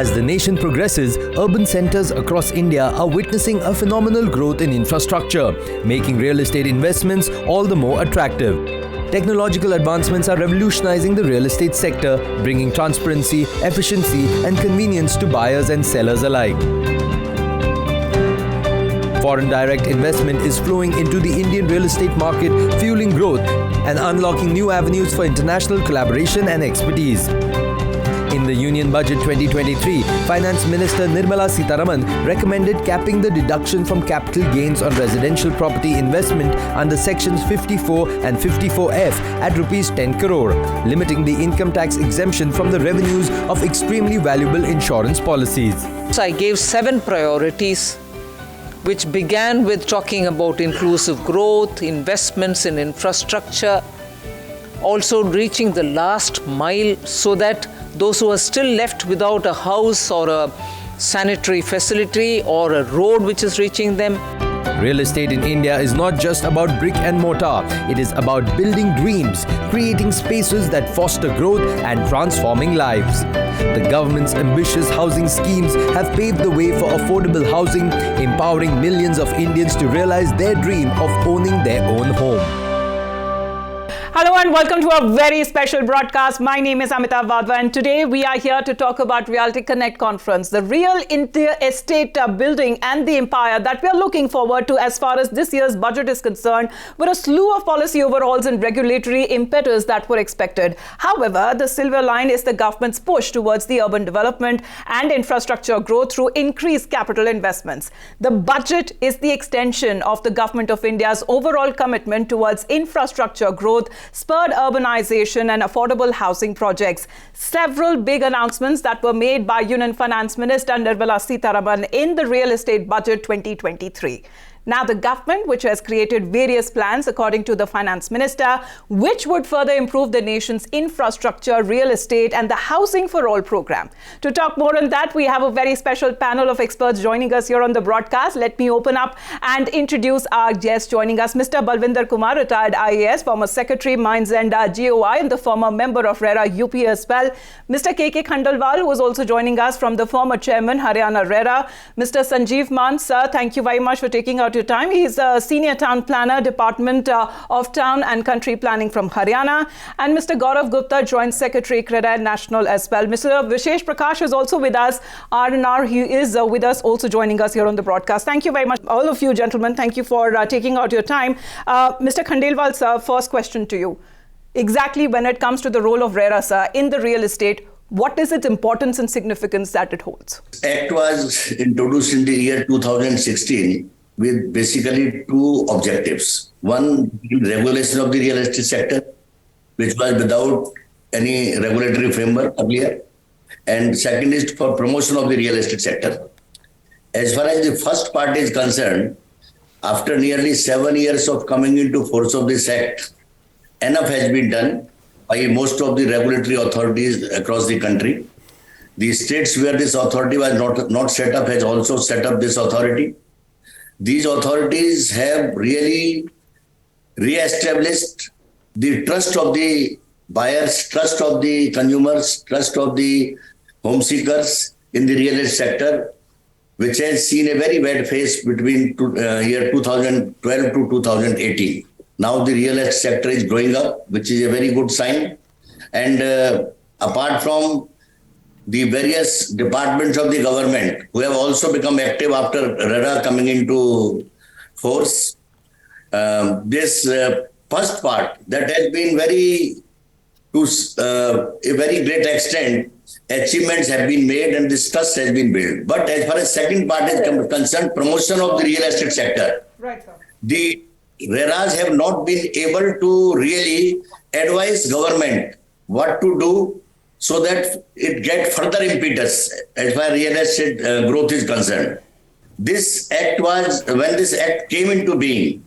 As the nation progresses, urban centers across India are witnessing a phenomenal growth in infrastructure, making real estate investments all the more attractive. Technological advancements are revolutionizing the real estate sector, bringing transparency, efficiency, and convenience to buyers and sellers alike. Foreign direct investment is flowing into the Indian real estate market, fueling growth and unlocking new avenues for international collaboration and expertise. In the Union Budget 2023, Finance Minister Nirmala Sitharaman recommended capping the deduction from capital gains on residential property investment under Sections 54 and 54F at Rs 10 crore, limiting the income tax exemption from the revenues of extremely valuable insurance policies. So I gave 7 priorities, which began with talking about inclusive growth, investments in infrastructure, also reaching the last mile so that those who are still left without a house or a sanitary facility or a road which is reaching them. Real estate in India is not just about brick and mortar. It is about building dreams, creating spaces that foster growth and transforming lives. The government's ambitious housing schemes have paved the way for affordable housing, empowering millions of Indians to realize their dream of owning their own home. Hello and welcome to a very special broadcast. My name is Amita Vadva and today we are here to talk about Realty Connect Conference, the real estate building and the empire that we are looking forward to as far as this year's budget is concerned, with a slew of policy overhauls and regulatory impetus that were expected. However, the silver line is the government's push towards the urban development and infrastructure growth through increased capital investments. The budget is the extension of the Government of India's overall commitment towards infrastructure growth, spurred urbanization and affordable housing projects. Several big announcements that were made by Union Finance Minister Nirmala Sitharaman in the Real Estate Budget 2023. Now, the government, which has created various plans, according to the Finance Minister, which would further improve the nation's infrastructure, real estate, and the Housing for All program. To talk more on that, we have a very special panel of experts joining us here on the broadcast. Let me open up and introduce our guest joining us, Mr. Balvinder Kumar, retired IAS, former Secretary, Mines and GOI, and the former member of RERA UP as well. Mr. K.K. Khandalwal, who is also joining us from the former chairman, Haryana RERA. Mr. Sanjeev Man, sir, thank you very much for taking out your time. He's a senior town planner, Department of Town and Country Planning from Haryana. And Mr. Gaurav Gupta, Joint Secretary, Credit National as well. Mr. Vishesh Prakash is also with us, R&R. He is with us, also joining us here on the broadcast. Thank you very much, all of you gentlemen. Thank you for taking out your time. Mr. Khandalwal, sir, first question to you. Exactly when it comes to the role of RERA, sir, in the real estate, what is its importance and significance that it holds? Act was introduced in the year 2016 with basically 2 objectives. One, regulation of the real estate sector, which was without any regulatory framework earlier. And second is for promotion of the real estate sector. As far as the first part is concerned, after nearly 7 years of coming into force of this act, enough has been done by most of the regulatory authorities across the country. The states where this authority was not set up has also set up this authority. These authorities have really re-established the trust of the buyers, trust of the consumers, trust of the home seekers in the real estate sector, which has seen a very bad phase between year 2012 to 2018. Now the real estate sector is growing up, which is a very good sign. And apart from the various departments of the government who have also become active after RERA coming into force, this first part that has been to a very great extent, achievements have been made and this trust has been built. But as far as second part is concerned, promotion of the real estate sector, Right, sir. The RERAs have not been able to really advise government what to do so that it get further impetus as far as real estate growth is concerned. This act when this act came into being,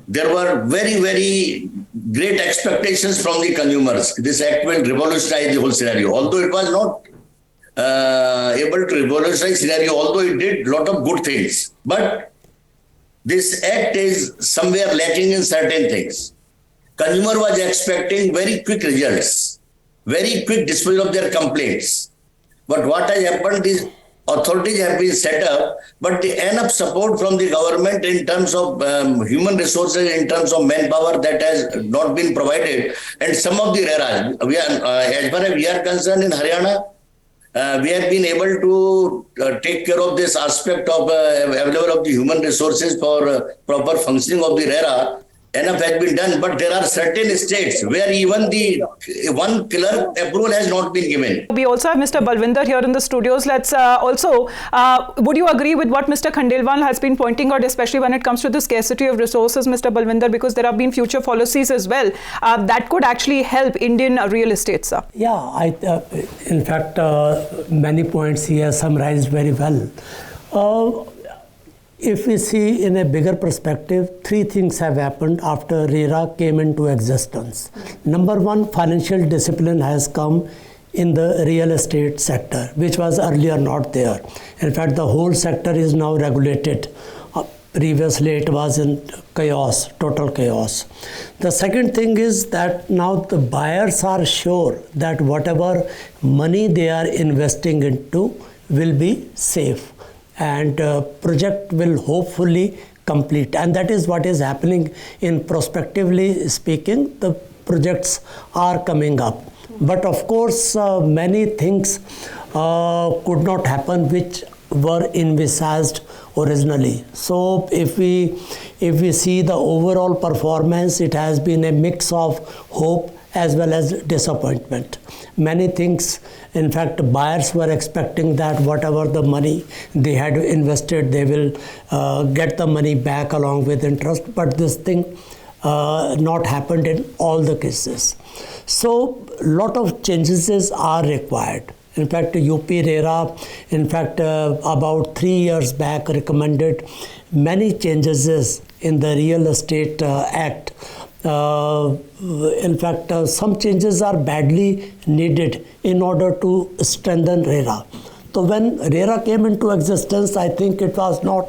there were very, very great expectations from the consumers. This act will revolutionize the whole scenario. Although it was not able to revolutionize scenario, although it did a lot of good things. But this act is somewhere lacking in certain things. Consumer was expecting very quick results, very quick disposal of their complaints. But what has happened is authorities have been set up, but the enough support from the government in terms of human resources, in terms of manpower, that has not been provided. And some of the RERAs, as far as we are concerned in Haryana, we have been able to take care of this aspect of available of the human resources for proper functioning of the RERA. Enough has been done, but there are certain states where even the one killer approval has not been given. We also have Mr. Balwinder here in the studios. Let's would you agree with what Mr. Khandelwal has been pointing out, especially when it comes to the scarcity of resources, Mr. Balwinder, because there have been future policies as well that could actually help Indian real estate, sir? Yeah, in fact, many points he has summarized very well. If we see in a bigger perspective, three things have happened after RERA came into existence. Number one, financial discipline has come in the real estate sector, which was earlier not there. In fact, the whole sector is now regulated. Previously, it was in chaos, total chaos. The second thing is that now the buyers are sure that whatever money they are investing into will be safe, and project will hopefully complete. And that is what is happening in prospectively speaking, the projects are coming up. But of course, many things could not happen which were envisaged originally. So if we see the overall performance, it has been a mix of hope as well as disappointment. Many things, in fact, buyers were expecting that whatever the money they had invested, they will get the money back along with interest, but this thing not happened in all the cases. So lot of changes are required. In fact, UP RERA, in fact, about 3 years back recommended many changes in the Real Estate Act. In fact, some changes are badly needed in order to strengthen RERA. So when RERA came into existence, I think it was not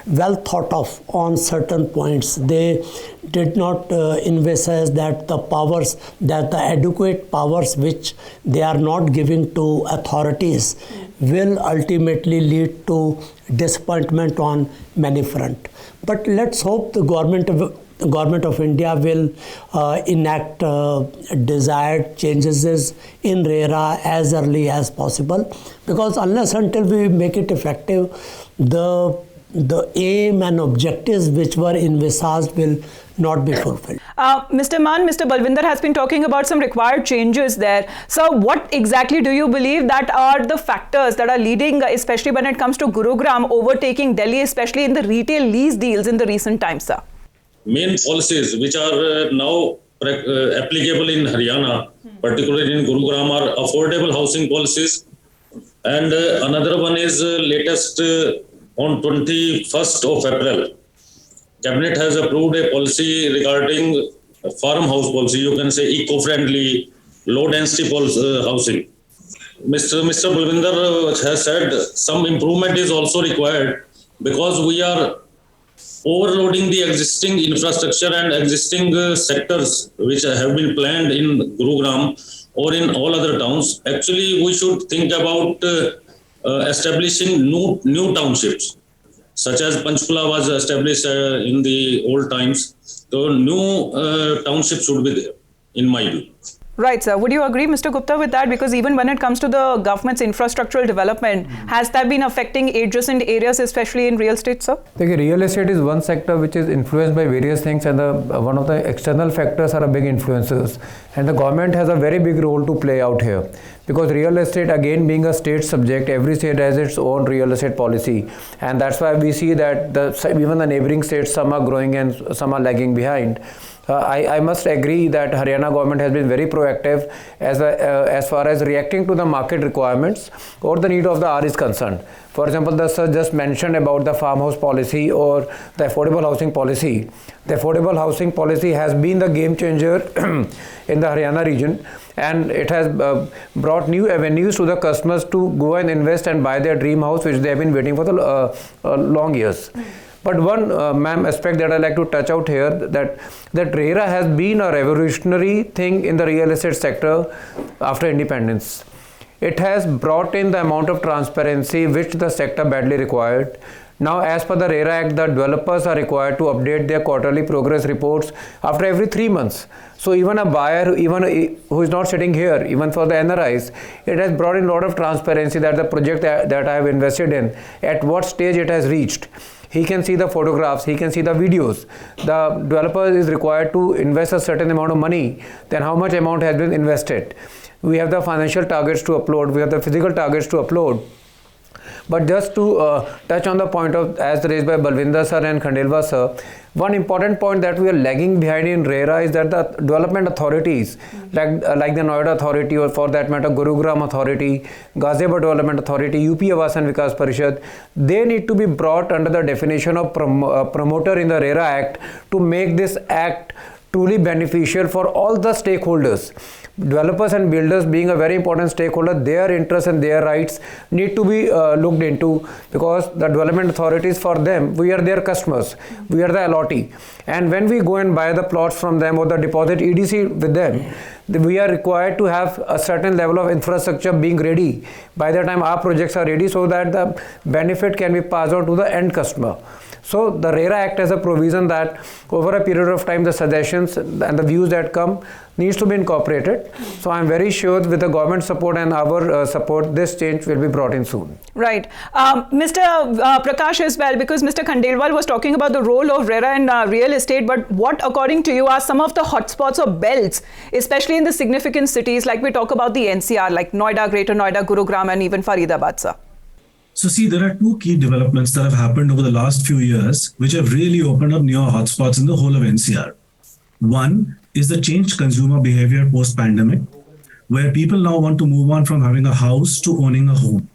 well thought of on certain points. They did not envisage that the powers, that the adequate powers which they are not giving to authorities will ultimately lead to disappointment on many fronts. But let's hope the Government of India will enact desired changes in RERA as early as possible, because unless until we make it effective, the aim and objectives which were envisaged will not be fulfilled. Mr. Mann, Mr. Balwinder has been talking about some required changes there. So what exactly do you believe that are the factors that are leading, especially when it comes to Gurugram, overtaking Delhi, especially in the retail lease deals in the recent times, sir? Main policies which are now applicable in Haryana, particularly in Gurugram, are affordable housing policies. And another one is latest on 21st of April. Cabinet has approved a policy regarding farmhouse policy, you can say eco-friendly, low-density housing. Mr. Balwinder has said some improvement is also required because we are overloading the existing infrastructure and existing sectors which have been planned in Gurugram or in all other towns. Actually, we should think about establishing new townships, such as Panchkula was established in the old times. So new townships should be there, in my view. Right, sir. Would you agree, Mr. Gupta, with that? Because even when it comes to the government's infrastructural development, has that been affecting adjacent areas, especially in real estate, sir? The real estate is one sector which is influenced by various things, and one of the external factors are a big influencers. And the government has a very big role to play out here. Because real estate, again, being a state subject, every state has its own real estate policy. And that's why we see that even the neighboring states, some are growing and some are lagging behind. I must agree that Haryana government has been very proactive as far as reacting to the market requirements or the need of the hour is concerned. For example, the sir just mentioned about the farmhouse policy or the affordable housing policy. The affordable housing policy has been the game changer in the Haryana region, and it has brought new avenues to the customers to go and invest and buy their dream house, which they have been waiting for the long years. But one ma'am aspect that I like to touch out here, that RERA has been a revolutionary thing in the real estate sector after independence. it has brought in the amount of transparency which the sector badly required. Now, as per the RERA Act, the developers are required to update their quarterly progress reports after every 3 months. So even a buyer, even who is not sitting here, even for the NRIs, it has brought in a lot of transparency that the project that I have invested in, at what stage it has reached. He can see the photographs, he can see the videos. The developer is required to invest a certain amount of money, then how much amount has been invested. We have the financial targets to upload, we have the physical targets to upload. But just to touch on the point of, as raised by Balvinder sir and Khandelwal sir, one important point that we are lagging behind in RERA is that the development authorities, like the Noida Authority, or for that matter Gurugram Authority, Ghaziabad Development Authority, UP Awas and Vikas Parishad, they need to be brought under the definition of promoter in the RERA Act to make this act truly beneficial for all the stakeholders. Developers and builders being a very important stakeholder, their interests and their rights need to be looked into, because the development authorities, for them, we are their customers, we are the allottee, and when we go and buy the plots from them or the deposit EDC with them, we are required to have a certain level of infrastructure being ready by the time our projects are ready, so that the benefit can be passed on to the end customer. So the RERA Act has a provision that over a period of time the suggestions and the views that come needs to be incorporated. So I'm very sure with the government support and our support, this change will be brought in soon. Right. Mr. Prakash as well, because Mr. Khandelwal was talking about the role of RERA in real estate, but what according to you are some of the hotspots or belts, especially in the significant cities, like we talk about the NCR, like Noida, Greater Noida, Gurugram and even Faridabad, sir? So see, there are two key developments that have happened over the last few years, which have really opened up newer hotspots in the whole of NCR. One is the changed consumer behavior post-pandemic, where people now want to move on from having a house to owning a home.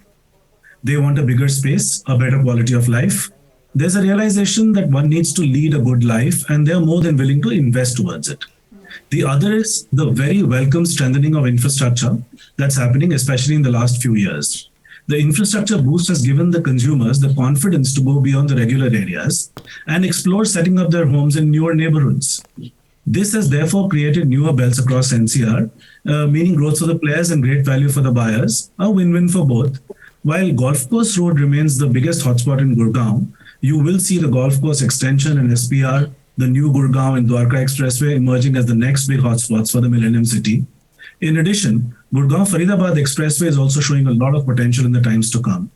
They want a bigger space, a better quality of life. There's a realization that one needs to lead a good life, and they're more than willing to invest towards it. The other is the very welcome strengthening of infrastructure that's happening, especially in the last few years. The infrastructure boost has given the consumers the confidence to go beyond the regular areas and explore setting up their homes in newer neighborhoods. This has therefore created newer belts across NCR, meaning growth for the players and great value for the buyers, a win-win for both. While Golf Course Road remains the biggest hotspot in Gurgaon, you will see the Golf Course Extension and SPR, the new Gurgaon and Dwarka Expressway emerging as the next big hotspots for the Millennium City. In addition, Gurgaon-Faridabad Expressway is also showing a lot of potential in the times to come.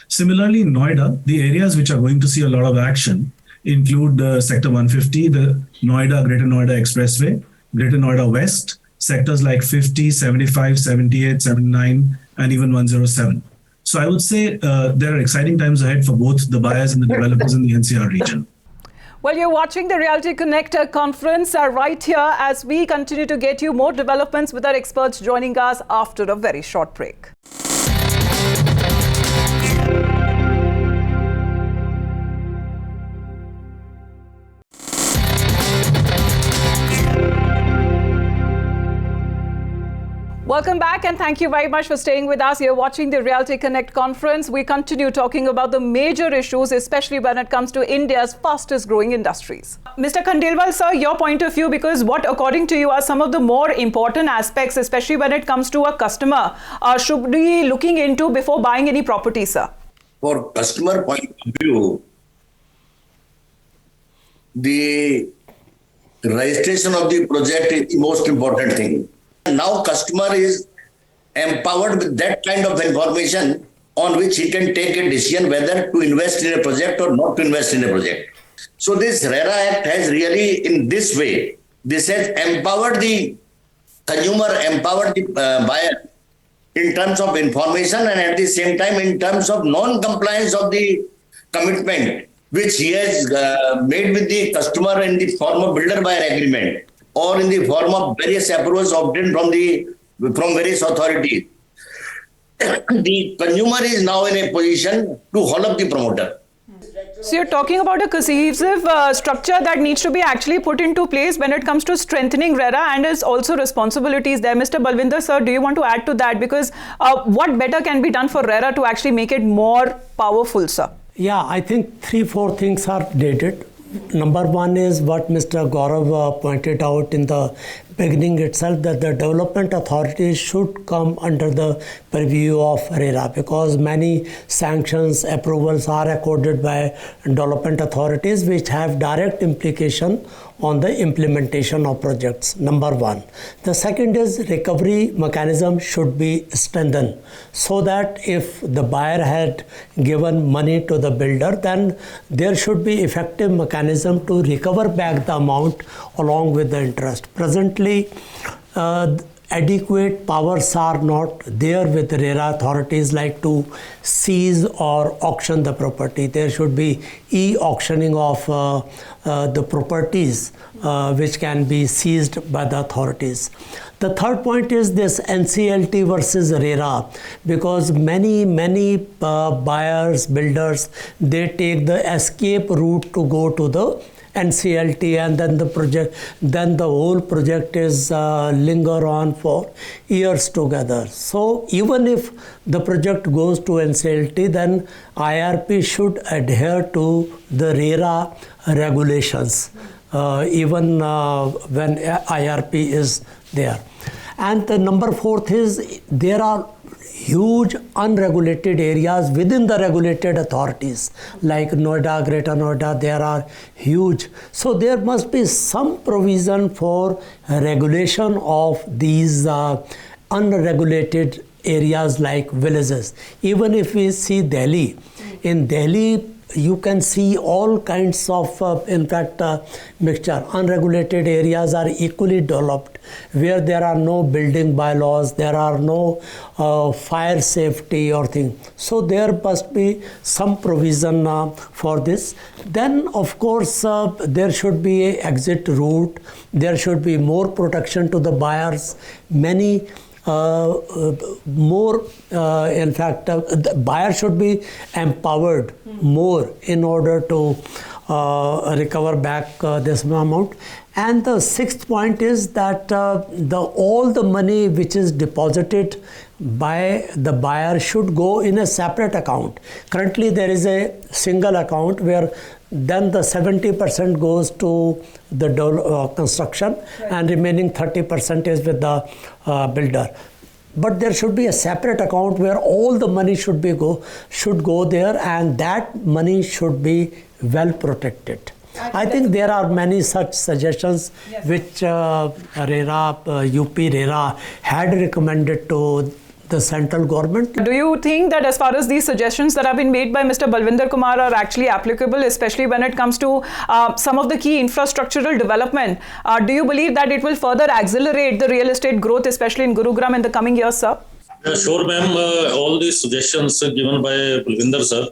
Similarly, in Noida, the areas which are going to see a lot of action include Sector 150, the Noida, Greater Noida Expressway, Greater Noida West, sectors like 50, 75, 78, 79, and even 107. So I would say there are exciting times ahead for both the buyers and the developers in the NCR region. Well, you're watching the Realty Connect conference right here as we continue to get you more developments with our experts joining us after a very short break. Welcome back and thank you very much for staying with us. You're watching the Realty Connect conference. We continue talking about the major issues, especially when it comes to India's fastest growing industries. Mr. Khandelwal, sir, your point of view, because what according to you are some of the more important aspects, especially when it comes to a customer, should be looking into before buying any property, sir? For customer point of view, the registration of the project is the most important thing. Now customer is empowered with that kind of information on which he can take a decision whether to invest in a project or not to invest in a project. So this RERA Act has really, in this way, this has empowered the consumer, empowered the buyer in terms of information and at the same time in terms of non-compliance of the commitment which he has made with the customer in the form of builder-buyer agreement or in the form of various approvals obtained from various authorities. The consumer is now in a position to hold up the promoter. So you're talking about a cohesive structure that needs to be actually put into place when it comes to strengthening RERA and its also responsibilities there. Mr. Balvinder, sir, do you want to add to that? Because what better can be done for RERA to actually make it more powerful, sir? Yeah, I think 3-4 things are needed. Number one is what Mr. Gaurav pointed out in the beginning itself that the development authorities should come under the purview of RERA, because many sanctions approvals are accorded by development authorities which have direct implication on the implementation of projects. Number one. The second is recovery mechanism should be strengthened, so that if the buyer had given money to the builder, then there should be effective mechanism to recover back the amount along with the interest. Presently, adequate powers are not there with the RERA authorities, like to seize or auction the property. There should be e-auctioning of the properties which can be seized by the authorities. The third point is this NCLT versus RERA, because many buyers, builders, they take the escape route to go to the NCLT, and then the whole project is linger on for years together. So even if the project goes to NCLT, then IRP should adhere to the RERA regulations, even when IRP is there. And the number fourth is there are huge unregulated areas within the regulated authorities, like Noida, Greater Noida. There are huge. So there must be some provision for regulation of these unregulated areas like villages. Even if we see Delhi, in Delhi you can see all kinds of, in fact, mixture. Unregulated areas are equally developed, where there are no building bylaws, there are no fire safety or thing. So there must be some provision for this. Then, of course, there should be an exit route. There should be more protection to the buyers. Many more, in fact, the buyer should be empowered more in order to recover back this amount. And the sixth point is that all the money which is deposited by the buyer should go in a separate account. Currently there is a single account where then the 70% goes to the construction, and remaining 30% is with the builder. But there should be a separate account where all the money should go there, and that money should be well protected. I think there are many such suggestions which RERA, UP RERA had recommended to the central government. Do you think that as far as these suggestions that have been made by Mr. Balwinder Kumar are actually applicable, especially when it comes to some of the key infrastructural development? Do you believe that it will further accelerate the real estate growth, especially in Gurugram in the coming years, sir? Sure, ma'am. All these suggestions given by Balwinder sir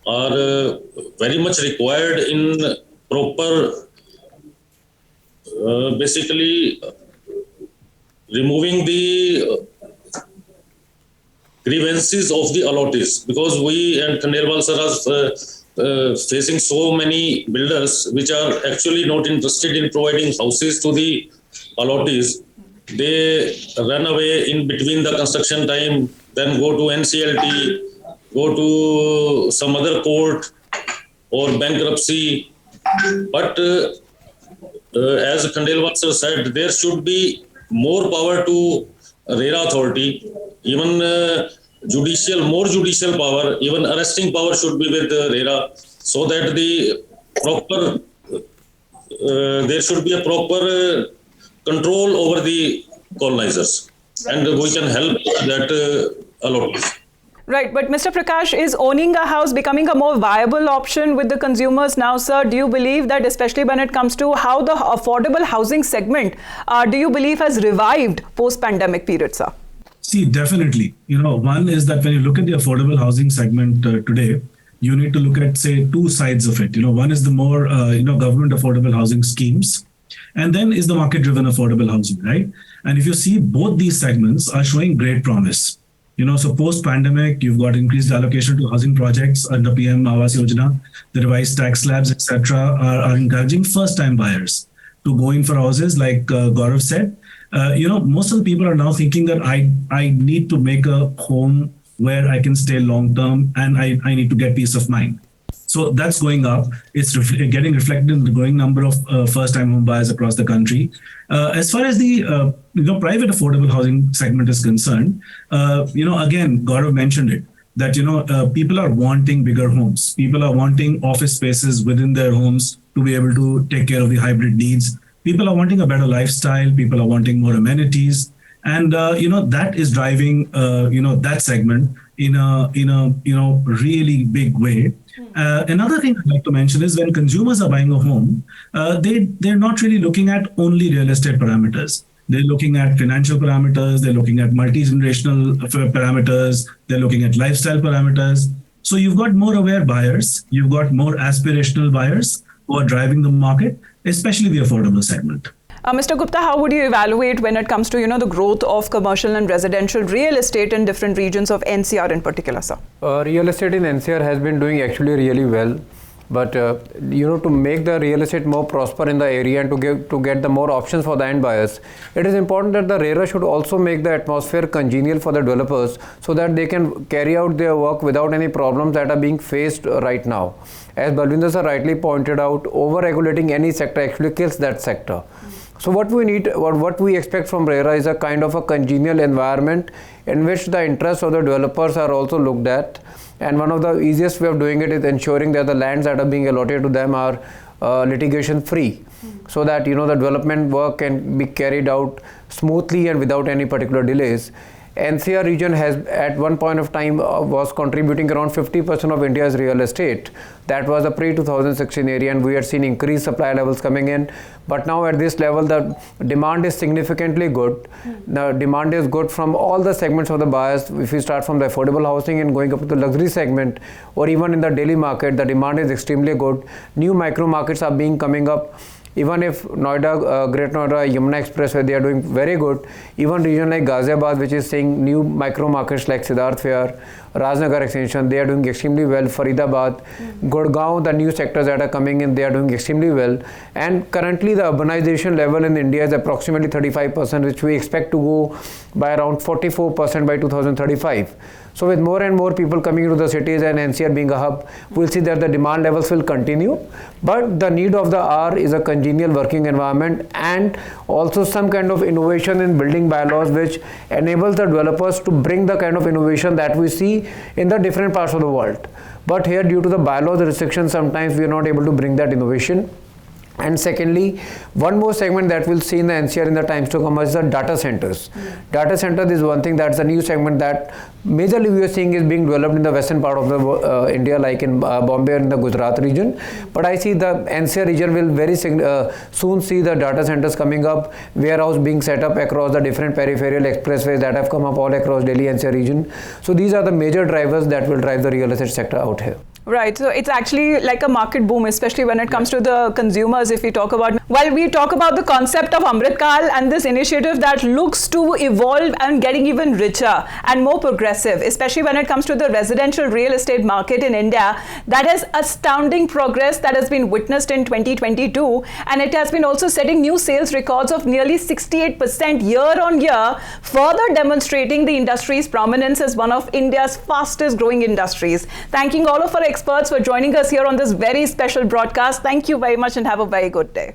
are very much required in proper, basically removing the grievances of the allottees, because we and Khandelwal sir are facing so many builders which are actually not interested in providing houses to the allottees. They run away in between the construction time, then go to NCLT, go to some other court or bankruptcy. But as Khandelwal sir said, there should be more power to RERA authority, even more judicial power, even arresting power should be with RERA, so that the proper, there should be a proper control over the colonizers, and we can help that allotment. Right, but Mr. Prakash, is owning a house becoming a more viable option with the consumers now, sir? Do you believe that, especially when it comes to how the affordable housing segment, do you believe has revived post-pandemic period, sir? See, definitely. One is that when you look at the affordable housing segment today, you need to look at, say, two sides of it. One is the more, government affordable housing schemes, and then is the market-driven affordable housing, right? And if you see, both these segments are showing great promise. So post-pandemic, you've got increased allocation to housing projects under PM Awas Yojana. The revised tax slabs, etc., are encouraging first-time buyers to go in for houses, like Gaurav said. Most of the people are now thinking that I need to make a home where I can stay long-term, and I need to get peace of mind. So that's going up. It's getting reflected in the growing number of first-time home buyers across the country. As far as the private affordable housing segment is concerned, again, Gaurav mentioned it, that people are wanting bigger homes. People are wanting office spaces within their homes to be able to take care of the hybrid needs. People are wanting a better lifestyle. People are wanting more amenities, and that is driving that segment in a really big way. Another thing I'd like to mention is when consumers are buying a home, they're not really looking at only real estate parameters. They're looking at financial parameters. They're looking at multi-generational parameters. They're looking at lifestyle parameters. So you've got more aware buyers. You've got more aspirational buyers who are driving the market, especially the affordable segment. Mr. Gupta, how would you evaluate when it comes to, the growth of commercial and residential real estate in different regions of NCR in particular, sir? Real estate in NCR has been doing actually really well. But, to make the real estate more prosper in the area and to get the more options for the end buyers, it is important that the RERA should also make the atmosphere congenial for the developers so that they can carry out their work without any problems that are being faced right now. As Balwinder sir rightly pointed out, over-regulating any sector actually kills that sector. So what we need, or what we expect from RERA is a kind of a congenial environment in which the interests of the developers are also looked at. And one of the easiest way of doing it is ensuring that the lands that are being allotted to them are litigation free, so that the development work can be carried out smoothly and without any particular delays. NCR region has at one point of time was contributing around 50% of India's real estate. That was the pre-2016 area, and we had seen increased supply levels coming in. But now at this level, the demand is significantly good. The demand is good from all the segments of the buyers. If we start from the affordable housing and going up to the luxury segment, or even in the daily market, the demand is extremely good. New micro markets are coming up. Even if Noida, Great Noida, Yamuna Expressway, they are doing very good. Even region like Ghaziabad, which is seeing new micro markets like Siddharth Fair, Rajnagar Extension, they are doing extremely well. Faridabad, Gurgaon, the new sectors that are coming in, they are doing extremely well. And currently the urbanization level in India is approximately 35%, which we expect to go by around 44% by 2035. So with more and more people coming into the cities and NCR being a hub, we'll see that the demand levels will continue. But the need of the hour is a congenial working environment and also some kind of innovation in building bylaws which enables the developers to bring the kind of innovation that we see in the different parts of the world. But here, due to the bylaws restrictions, sometimes we are not able to bring that innovation. And secondly, one more segment that we'll see in the NCR in the times to come is the data centers. Data centers is one thing that's a new segment that majorly we are seeing is being developed in the western part of the India, like in Bombay or in the Gujarat region. But I see the NCR region will very soon see the data centers coming up, warehouse being set up across the different peripheral expressways that have come up all across Delhi NCR region. So these are the major drivers that will drive the real estate sector out here. Right. So it's actually like a market boom, especially when it comes to the consumers. If we talk about, we talk about the concept of Amrit Kaal and this initiative that looks to evolve and getting even richer and more progressive, especially when it comes to the residential real estate market in India. That is astounding progress that has been witnessed in 2022. And it has been also setting new sales records of nearly 68% year on year, further demonstrating the industry's prominence as one of India's fastest growing industries. Thanking all of our experts for joining us here on this very special broadcast. Thank you very much and have a very good day.